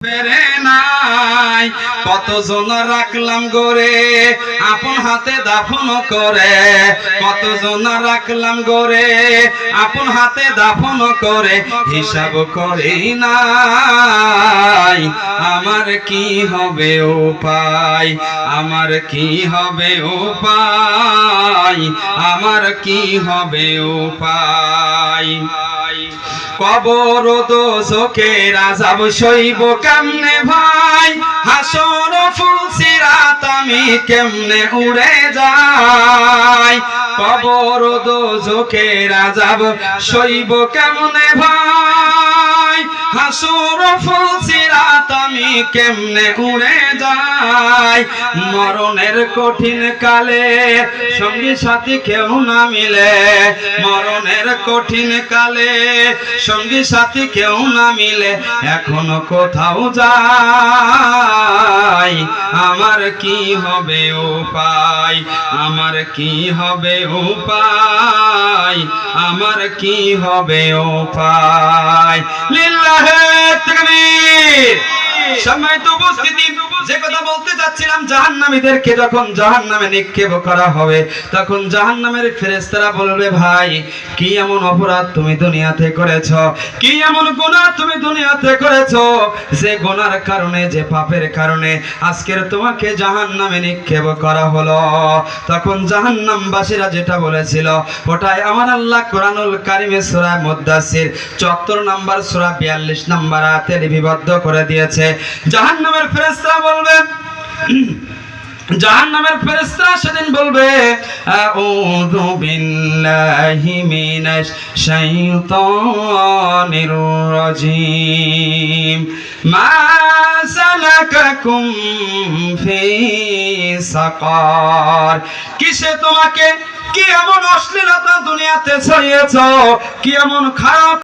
পেরে নাই কতজন রাখলাম গরে আপন হাতে দাফন করে, কতজন রাখলাম গরে আপন হাতে দাফন করে, হিসাব করি নাই আমার কি হবে উপায়, আমার কি হবে উপায়, আমার কি হবে উপায়। কবর দোজখের আযাব সইব কেমনে ভাই, হাসর ফুলসিরাত আমি কেমনে উড়ে যাই। কবর দোজখের আযাব সইব কেমনে ভাই, হাসর ফুলসিরাত আমি কেমনে উড়ে যাই। মরণের কঠিন কালে সঙ্গী সাথী কেউ না মিলে, মরণের কঠিন কালে সঙ্গী সাথী কেউ না মিলে, এখনো কোথাও যাই আমার কি হবে উপায়, আমার কি হবে উপায়, আমার কি হবে উপায়। লিল্লাহে তাকবীর। সম্মানিত উপস্থিতি, যে কথা বলতে যাচ্ছিলাম, জাহান্নামীদেরকে যখন জাহান্নামে নিক্ষেপ করা হবে তখন জাহান্নামের ফেরেশতারা বলবে, ভাই কি এমন অপরাধ তুমি দুনিয়াতে করেছো, কি এমন গুনাহ তুমি দুনিয়াতে করেছো, যে গুনার কারণে, যে পাপের কারণে আজকের তোমাকে জাহান্নামে নিক্ষেপ করা হলো। তখন জাহান্নামবাসীরা যেটা বলেছিল ওটাই আমার আল্লাহ কোরআনুল কারীমে সূরা মুদ্দাসসির ৭৪ নম্বর সূরা ৪২ নম্বর আয়াতে লিপিবদ্ধ করে দিয়েছে। জাহান্নামের ফেরেশতারা বলবে, জাহান্নামের ফেরেশতারা সেদিন বলবে, আউযু বিল্লাহি মিনাশ শাইতানির রাজীম, মা সালাকাকুম ফি সাকার। কিসে তোমাকে, কি এমন অশ্লীলতা দুনিয়াতে ছড়িয়েছো, কি এমন খারাপ